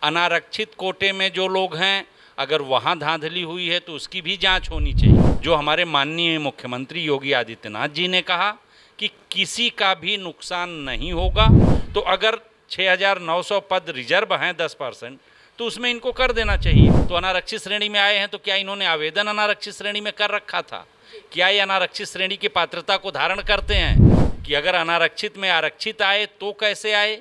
अनारक्षित कोटे में जो लोग हैं, अगर वहाँ धांधली हुई है तो उसकी भी जांच होनी चाहिए। जो हमारे माननीय मुख्यमंत्री योगी आदित्यनाथ जी ने कहा कि किसी का भी नुकसान नहीं होगा, तो अगर 6,900 पद रिजर्व हैं 10%, तो उसमें इनको कर देना चाहिए। तो अनारक्षित श्रेणी में आए हैं तो क्या इन्होंने आवेदन अनारक्षित श्रेणी में कर रखा था? क्या ये अनारक्षित श्रेणी की पात्रता को धारण करते हैं कि अगर अनारक्षित में आरक्षित आए तो कैसे आए,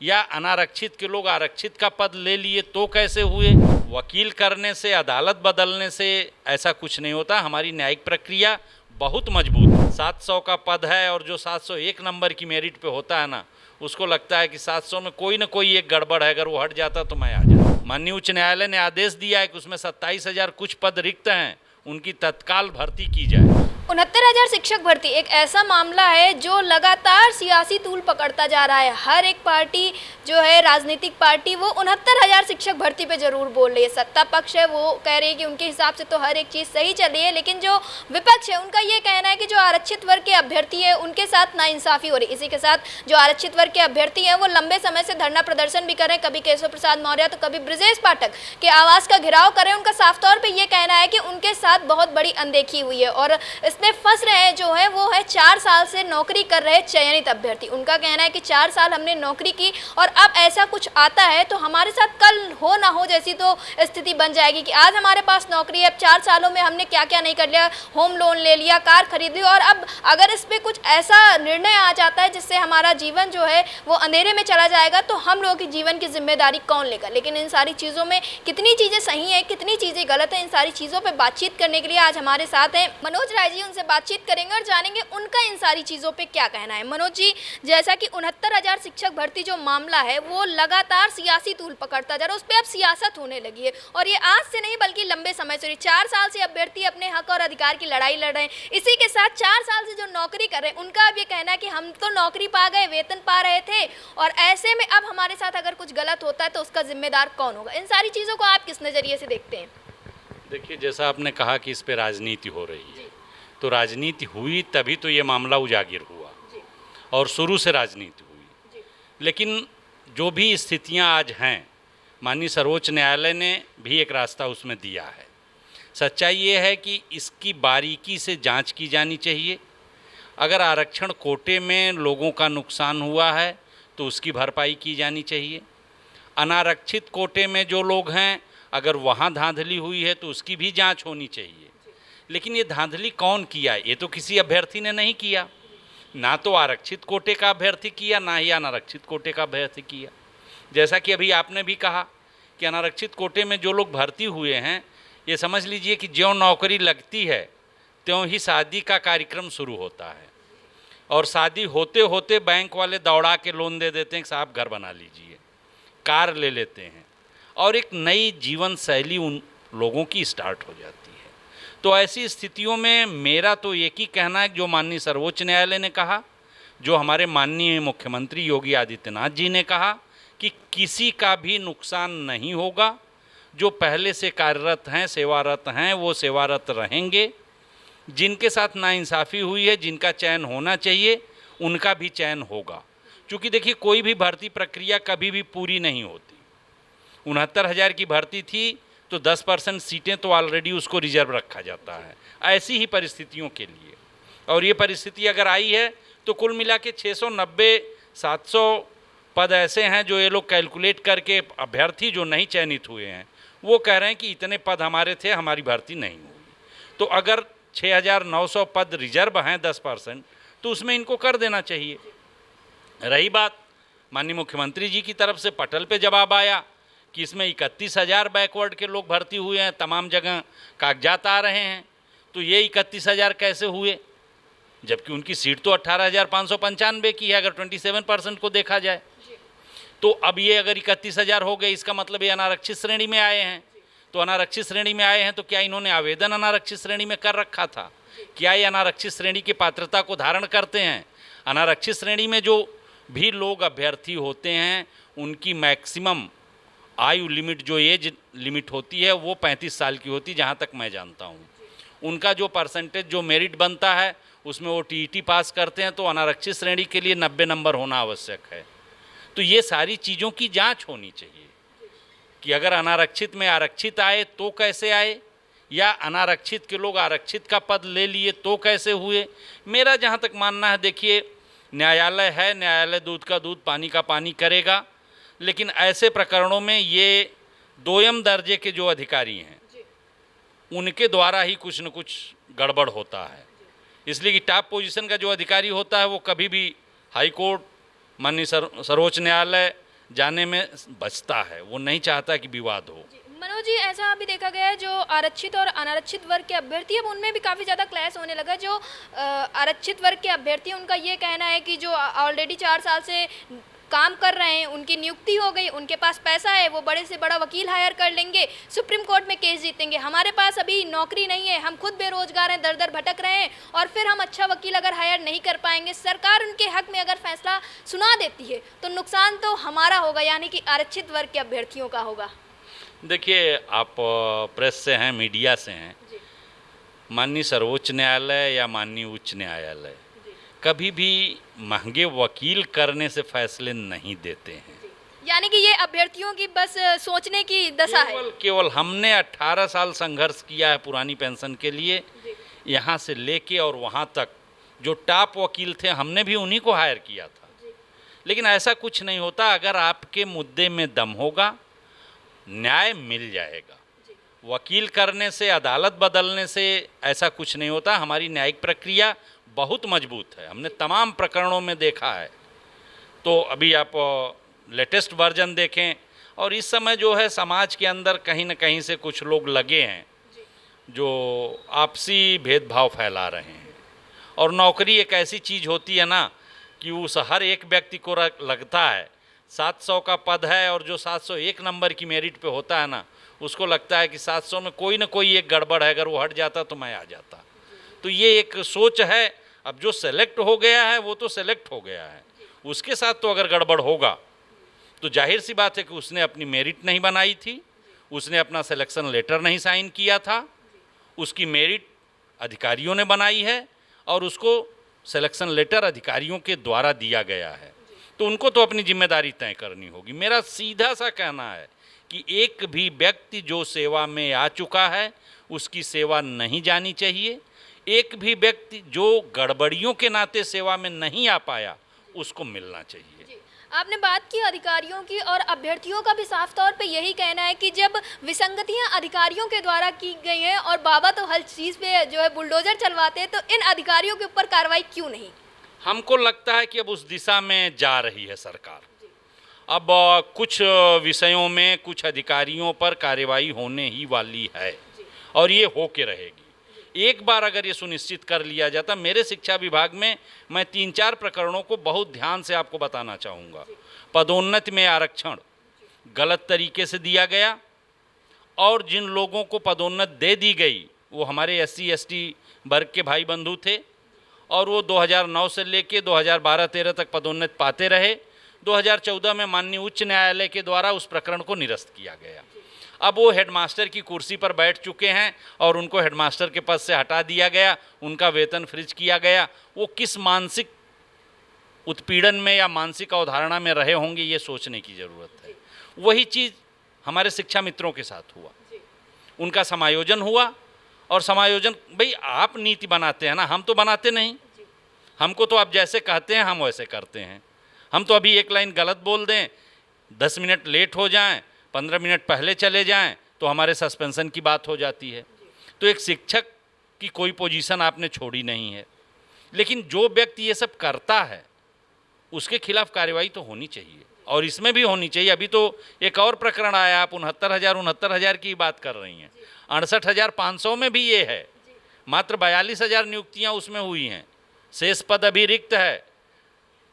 या अनारक्षित के लोग आरक्षित का पद ले लिए तो कैसे हुए? वकील करने से, अदालत बदलने से ऐसा कुछ नहीं होता। हमारी न्यायिक प्रक्रिया बहुत मजबूत है। 700 का पद है और जो 701 नंबर की मेरिट पे होता है ना, उसको लगता है कि 700 में कोई ना कोई एक गड़बड़ है, अगर वो हट जाता तो मैं आ जाता। माननीय उच्च न्यायालय ने आदेश दिया है कि उसमें 27,000 कुछ पद रिक्त हैं, उनकी तत्काल भर्ती की जाए। 69,000 शिक्षक भर्ती एक ऐसा मामला है जो लगातार सियासी तूल पकड़ता जा रहा है। हर एक पार्टी जो है, राजनीतिक पार्टी, वो 69,000 शिक्षक भर्ती पे जरूर बोल रही है। सत्ता पक्ष है वो कह रही है कि उनके हिसाब से तो हर एक चीज़ सही चल रही है, लेकिन जो विपक्ष है उनका ये कहना है कि जो आरक्षित वर्ग के अभ्यर्थी है उनके साथ नाइंसाफ़ी हो रही है। इसी के साथ जो आरक्षित वर्ग के अभ्यर्थी हैं वो लंबे समय से धरना प्रदर्शन भी कर रहे हैं, कभी केशव प्रसाद मौर्य तो कभी ब्रजेश पाठक के आवास का घेराव कर रहे हैं। उनका साफ तौर पर यह कहना है कि उनके साथ बहुत बड़ी अनदेखी हुई है और इसमें फंस रहे हैं जो है वो है 4 साल से नौकरी कर रहे चयनित अभ्यर्थी। उनका कहना है कि 4 साल हमने नौकरी की और अब ऐसा कुछ आता है तो हमारे साथ कल हो ना हो जैसी तो स्थिति बन जाएगी कि आज हमारे पास नौकरी है, अब 4 सालों में हमने क्या क्या नहीं कर लिया, होम लोन ले लिया, कार खरीद ली, और अब अगर इस पर कुछ ऐसा निर्णय आ जाता है जिससे हमारा जीवन जो है वो अंधेरे में चला जाएगा तो हम लोगों की जीवन की जिम्मेदारी कौन लेगा। लेकिन इन सारी चीज़ों में कितनी चीज़ें सही हैं, कितनी चीज़ें गलत हैं, इन सारी चीज़ों पर बातचीत करने के लिए आज हमारे साथ हैं मनोज राय जी। उनसे बातचीत करेंगे और जानेंगे उनका इन सारी चीज़ों पे क्या कहना है। मनोज जी, जैसा कि 69,000 शिक्षक भर्ती जो मामला है वो लगातार सियासी तूल पकड़ता जा रहा है, उस पर अब सियासत होने लगी है और ये आज से नहीं बल्कि लंबे समय से 4 साल से अभ्यर्थी अपने हक और अधिकार की लड़ाई लड़ रहे हैं। इसी के साथ 4 साल से जो नौकरी कर रहे हैं उनका अब ये कहना है कि हम तो नौकरी पा गए, वेतन पा रहे थे और ऐसे में अब हमारे साथ अगर कुछ गलत होता है तो उसका जिम्मेदार कौन होगा। इन सारी चीज़ों को आप किस नज़रिए से देखते हैं? देखिए, जैसा आपने कहा कि इस पर राजनीति हो रही है, तो राजनीति हुई तभी तो ये मामला उजागर हुआ और शुरू से राजनीति हुई। लेकिन जो भी स्थितियां आज हैं, माननीय सर्वोच्च न्यायालय ने भी एक रास्ता उसमें दिया है। सच्चाई ये है कि इसकी बारीकी से जांच की जानी चाहिए। अगर आरक्षण कोटे में लोगों का नुकसान हुआ है तो उसकी भरपाई की जानी चाहिए। अनारक्षित कोटे में जो लोग हैं, अगर वहाँ धांधली हुई है तो उसकी भी जांच होनी चाहिए। लेकिन ये धांधली कौन किया? ये तो किसी अभ्यर्थी ने नहीं किया, ना तो आरक्षित कोटे का अभ्यर्थी किया, ना ही अनारक्षित कोटे का अभ्यर्थी किया। जैसा कि अभी आपने भी कहा कि अनारक्षित कोटे में जो लोग भर्ती हुए हैं, ये समझ लीजिए कि ज्यों नौकरी लगती है त्यों ही शादी का कार्यक्रम शुरू होता है और शादी होते होते बैंक वाले दौड़ा के लोन दे देते हैं कि साहब घर बना लीजिए, कार ले लेते हैं और एक नई जीवन शैली उन लोगों की स्टार्ट हो जाती है। तो ऐसी स्थितियों में मेरा तो एक ही कहना है, जो माननीय सर्वोच्च न्यायालय ने कहा, जो हमारे माननीय मुख्यमंत्री योगी आदित्यनाथ जी ने कहा कि किसी का भी नुकसान नहीं होगा। जो पहले से कार्यरत हैं, सेवारत हैं, वो सेवारत रहेंगे। जिनके साथ नाइंसाफ़ी हुई है, जिनका चयन होना चाहिए, उनका भी चयन होगा। क्योंकि देखिए, कोई भी भर्ती प्रक्रिया कभी भी पूरी नहीं होती। 69,000 की भर्ती थी तो 10% सीटें तो ऑलरेडी उसको रिजर्व रखा जाता है ऐसी ही परिस्थितियों के लिए। और ये परिस्थिति अगर आई है तो कुल मिला के 690-700 पद ऐसे हैं जो ये लोग कैलकुलेट करके, अभ्यर्थी जो नहीं चयनित हुए हैं वो कह रहे हैं कि इतने पद हमारे थे, हमारी भर्ती नहीं हुई। तो अगर 6,900 पद रिजर्व हैं 10%, तो उसमें इनको कर देना चाहिए। रही बात माननीय मुख्यमंत्री जी की तरफ से पटल पे जवाब आया कि इसमें 31,000 बैकवर्ड के लोग भर्ती हुए हैं, तमाम जगह कागजात आ रहे हैं। तो ये 31,000 कैसे हुए, जबकि उनकी सीट तो 18,595 की है अगर 27% को देखा जाए। तो अब ये अगर 31,000 हो गए, इसका मतलब ये अनारक्षित श्रेणी में आए हैं। तो अनारक्षित श्रेणी में आए हैं तो क्या इन्होंने आवेदन अनारक्षित श्रेणी में कर रखा था? क्या ये अनारक्षित श्रेणी की पात्रता को धारण करते हैं? अनारक्षित श्रेणी में जो भी लोग अभ्यर्थी होते हैं उनकी मैक्सिमम आयु लिमिट, जो एज लिमिट होती है, वो 35 साल की होती, जहाँ तक मैं जानता हूँ। उनका जो परसेंटेज, जो मेरिट बनता है, उसमें वो टीईटी पास करते हैं, तो अनारक्षित श्रेणी के लिए 90 नंबर होना आवश्यक है। तो ये सारी चीज़ों की जांच होनी चाहिए। कि अगर अनारक्षित में आरक्षित आए तो कैसे आए, या अनारक्षित के लोग आरक्षित का पद ले लिए तो कैसे हुए। मेरा जहाँ तक मानना है, देखिए न्यायालय है, न्यायालय दूध का दूध पानी का पानी करेगा, लेकिन ऐसे प्रकरणों में ये दोयम दर्जे के जो अधिकारी हैं उनके द्वारा ही कुछ न कुछ गड़बड़ होता है। इसलिए कि टॉप पोजीशन का जो अधिकारी होता है वो कभी भी हाई कोर्ट, माननीय सर्वोच्च न्यायालय जाने में बचता है, वो नहीं चाहता कि विवाद हो। मनोज जी, ऐसा अभी देखा गया है जो आरक्षित और अनारक्षित वर्ग के अभ्यर्थी हैं उनमें भी काफ़ी ज़्यादा क्लैश होने लगा। जो आरक्षित वर्ग के अभ्यर्थी हैं उनका ये कहना है कि जो ऑलरेडी 4 साल से काम कर रहे हैं, उनकी नियुक्ति हो गई, उनके पास पैसा है, वो बड़े से बड़ा वकील हायर कर लेंगे, सुप्रीम कोर्ट में केस जीतेंगे। हमारे पास अभी नौकरी नहीं है, हम खुद बेरोजगार हैं, दर दर भटक रहे हैं, और फिर हम अच्छा वकील अगर हायर नहीं कर पाएंगे, सरकार उनके हक में अगर फैसला सुना देती है तो नुकसान तो हमारा होगा, यानी कि आरक्षित वर्ग के अभ्यर्थियों का होगा। देखिए, आप प्रेस से हैं, मीडिया से हैं, माननीय सर्वोच्च न्यायालय या माननीय उच्च न्यायालय कभी भी महंगे वकील करने से फैसले नहीं देते हैं। यानी कि ये अभ्यर्थियों की बस सोचने की दशा है। केवल हमने 18 साल संघर्ष किया है पुरानी पेंशन के लिए, यहाँ से लेके और वहाँ तक जो टॉप वकील थे हमने भी उन्हीं को हायर किया था। लेकिन ऐसा कुछ नहीं होता, अगर आपके मुद्दे में दम होगा न्याय मिल जाएगा। वकील करने से, अदालत बदलने से ऐसा कुछ नहीं होता। हमारी न्यायिक प्रक्रिया बहुत मजबूत है, हमने तमाम प्रकरणों में देखा है। तो अभी आप लेटेस्ट वर्जन देखें, और इस समय जो है समाज के अंदर कहीं न कहीं से कुछ लोग लगे हैं जो आपसी भेदभाव फैला रहे हैं। और नौकरी एक ऐसी चीज़ होती है ना कि उस हर एक व्यक्ति को लगता है 700 का पद है, और जो 701 नंबर की मेरिट पे होता है ना, उसको लगता है कि 700 में कोई ना कोई एक गड़बड़ है, अगर वो हट जाता तो मैं आ जाता। तो ये एक सोच है। अब जो सेलेक्ट हो गया है वो तो सेलेक्ट हो गया है, उसके साथ तो अगर गड़बड़ होगा तो जाहिर सी बात है कि उसने अपनी मेरिट नहीं बनाई थी, उसने अपना सिलेक्शन लेटर नहीं साइन किया था, उसकी मेरिट अधिकारियों ने बनाई है और उसको सिलेक्शन लेटर अधिकारियों के द्वारा दिया गया है, तो उनको तो अपनी जिम्मेदारी तय करनी होगी। मेरा सीधा सा कहना है कि एक भी व्यक्ति जो सेवा में आ चुका है उसकी सेवा नहीं जानी चाहिए। एक भी व्यक्ति जो गड़बड़ियों के नाते सेवा में नहीं आ पाया उसको मिलना चाहिए। आपने बात की अधिकारियों की, और अभ्यर्थियों का भी साफ तौर पे यही कहना है कि जब विसंगतियां अधिकारियों के द्वारा की गई हैं और बाबा तो हर चीज़ पे जो है बुलडोजर चलवाते हैं, तो इन अधिकारियों के ऊपर कार्रवाई क्यों नहीं? हमको लगता है कि अब उस दिशा में जा रही है सरकार। अब कुछ विषयों में कुछ अधिकारियों पर कार्रवाई होने ही वाली है और ये हो के रहेगी। एक बार अगर ये सुनिश्चित कर लिया जाता, मेरे शिक्षा विभाग में मैं 3-4 प्रकरणों को बहुत ध्यान से आपको बताना चाहूँगा। पदोन्नति में आरक्षण गलत तरीके से दिया गया, और जिन लोगों को पदोन्नति दे दी गई वो हमारे SC ST वर्ग के भाई बंधु थे, और वो 2009 से लेके 2012-13 तक पदोन्नति पाते रहे। 2014 में माननीय उच्च न्यायालय के द्वारा उस प्रकरण को निरस्त किया गया। अब वो हेडमास्टर की कुर्सी पर बैठ चुके हैं और उनको हेडमास्टर के पद से हटा दिया गया, उनका वेतन फ्रीज किया गया। वो किस मानसिक उत्पीड़न में या मानसिक अवधारणा में रहे होंगे, ये सोचने की ज़रूरत है। वही चीज़ हमारे शिक्षा मित्रों के साथ हुआ, उनका समायोजन हुआ, और समायोजन भाई आप नीति बनाते हैं ना, हम तो बनाते नहीं। हमको तो आप जैसे कहते हैं हम वैसे करते हैं। हम तो अभी एक लाइन गलत बोल दें, 10 मिनट लेट हो जाएं, 15 मिनट पहले चले जाएं, तो हमारे सस्पेंशन की बात हो जाती है। तो एक शिक्षक की कोई पोजीशन आपने छोड़ी नहीं है, लेकिन जो व्यक्ति ये सब करता है उसके खिलाफ कार्रवाई तो होनी चाहिए, और इसमें भी होनी चाहिए। अभी तो एक और प्रकरण आया, आप 69,000 की बात कर रही हैं। 68,500 में भी ये है, मात्र 42,000 नियुक्तियाँ उसमें हुई हैं, शेष पद अभी रिक्त है।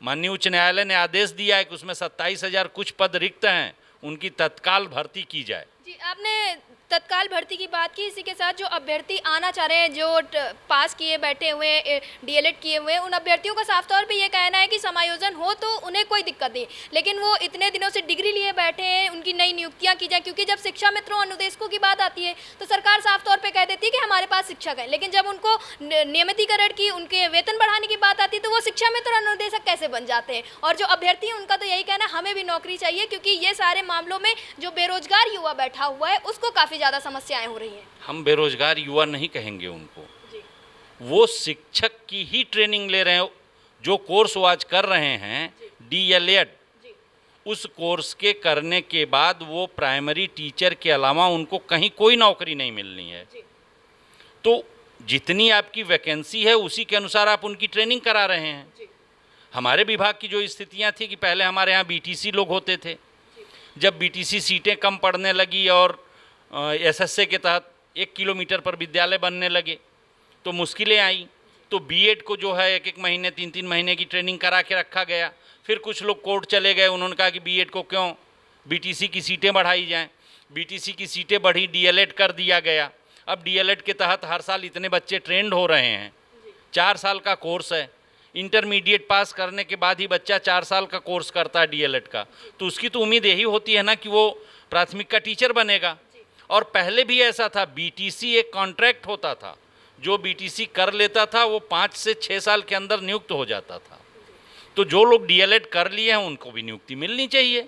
माननीय उच्च न्यायालय ने आदेश दिया है कि उसमें 27,000 कुछ पद रिक्त हैं, उनकी तत्काल भर्ती की जाए। जी, आपने तत्काल भर्ती की बात की, इसी के साथ जो अभ्यर्थी आना चाह रहे हैं, जो पास किए बैठे हुए हैं, डीएलएड किए हुए हैं, उन अभ्यर्थियों का साफ तौर पे ये कहना है कि समायोजन हो तो उन्हें कोई दिक्कत नहीं, लेकिन वो इतने दिनों से डिग्री लिए बैठे हैं, उनकी नई नियुक्तियां की जाए, क्योंकि जब शिक्षा मित्रों अनुदेशकों की बात आती है तो सरकार साफ तौर पर कह देती है कि हमारे पास शिक्षक है, लेकिन जब उनको नियमितीकरण की, उनके वेतन बढ़ाने की बात आती है तो वो शिक्षा मित्र अनुदेशक कैसे बन जाते हैं। और जो अभ्यर्थी हैं उनका तो यही कहना है हमें भी नौकरी चाहिए, क्योंकि ये सारे मामलों में जो बेरोजगार युवा बैठा हुआ है उसको काफ़ी ज़्यादा समस्याएं हो रही हैं। हम बेरोजगार युवा नहीं कहेंगे उनको, वो शिक्षक की ही ट्रेनिंग ले रहे हैं। जो कोर्स वो आज कर रहे हैं डीएलएड, उस कोर्स के करने के बाद वो प्राइमरी टीचर के अलावा उनको कहीं कोई नौकरी नहीं मिलनी है। तो जितनी आपकी वैकेंसी है उसी के अनुसार आप उनकी ट्रेनिंग करा रहे हैं। हमारे विभाग की जो स्थितियां थी कि पहले हमारे यहाँ बीटीसी लोग होते थे, जब बीटीसी सीटें कम पड़ने लगी और एसएसए के तहत 1 किलोमीटर पर विद्यालय बनने लगे तो मुश्किलें आई। तो बीएड को जो है 1-1 महीने 3-3 महीने की ट्रेनिंग करा के रखा गया। फिर कुछ लोग कोर्ट चले गए, उन्होंने कहा कि बीएड को क्यों, बीटीसी की सीटें बढ़ाई जाएं। बीटीसी की सीटें बढ़ी, डीएलएड कर दिया गया। अब डीएलएड के तहत हर साल इतने बच्चे ट्रेंड हो रहे हैं। 4 साल का कोर्स है, इंटरमीडिएट पास करने के बाद ही बच्चा 4 साल का कोर्स करता है डीएलएड का, तो उसकी तो उम्मीद यही होती है ना कि वो प्राथमिक का टीचर बनेगा। और पहले भी ऐसा था, बीटीसी एक कॉन्ट्रैक्ट होता था, जो बीटीसी कर लेता था वो 5 से 6 साल के अंदर नियुक्त हो जाता था। तो जो लोग डीएलएड कर लिए हैं उनको भी नियुक्ति मिलनी चाहिए।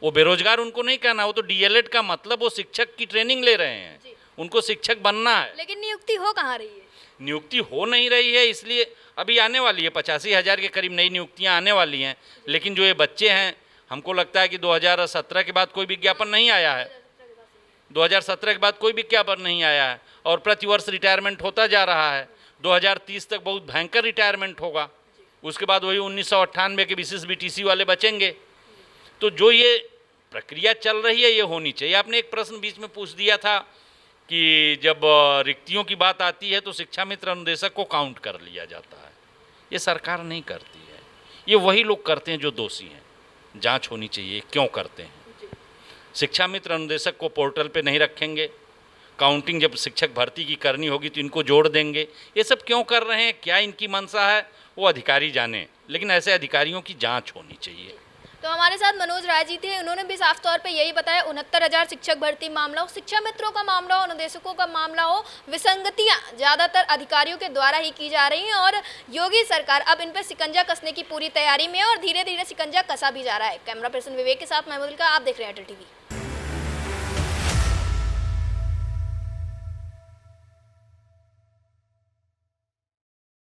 वो बेरोजगार उनको नहीं कहना, वो तो डीएलएड का मतलब वो शिक्षक की ट्रेनिंग ले रहे हैं, उनको शिक्षक बनना है। लेकिन नियुक्ति हो कहाँ रही है? नियुक्ति हो नहीं रही है, इसलिए अभी आने वाली है 85,000 के करीब नई नियुक्तियां आने वाली हैं। लेकिन जो ये बच्चे हैं, हमको लगता है कि 2017 के बाद कोई विज्ञापन नहीं आया है, 2017 के बाद कोई विज्ञापन नहीं आया है और प्रतिवर्ष रिटायरमेंट होता जा रहा है। 2030 तक बहुत भयंकर रिटायरमेंट होगा, उसके बाद वही 1998 के विशेष बीटीसी वाले बचेंगे। तो जो ये प्रक्रिया चल रही है ये होनी चाहिए। आपने एक प्रश्न बीच में पूछ दिया था कि जब रिक्तियों की बात आती है तो शिक्षा मित्र अनुदेशक को काउंट कर लिया जाता है। ये सरकार नहीं करती है, ये वही लोग करते हैं जो दोषी हैं। जांच होनी चाहिए क्यों करते हैं। शिक्षा मित्र अनुदेशक को पोर्टल पे नहीं रखेंगे, काउंटिंग जब शिक्षक भर्ती की करनी होगी तो इनको जोड़ देंगे। ये सब क्यों कर रहे हैं, क्या इनकी मंशा है, वो अधिकारी जाने, लेकिन ऐसे अधिकारियों की जाँच होनी चाहिए। तो हमारे साथ मनोज राय जी थे, उन्होंने भी साफ तौर पे यही बताया 69,000 शिक्षक भर्ती मामला हो, शिक्षा मित्रों का मामला हो, अनुदेशकों का मामला हो, विसंगतियां ज़्यादातर अधिकारियों के द्वारा ही की जा रही हैं और योगी सरकार अब इन पर शिकंजा कसने की पूरी तैयारी में है और धीरे धीरे शिकंजा कसा भी जा रहा है। कैमरा पर्सन विवेक के साथ महमूद का, आप देख रहे हैं अटल टीवी।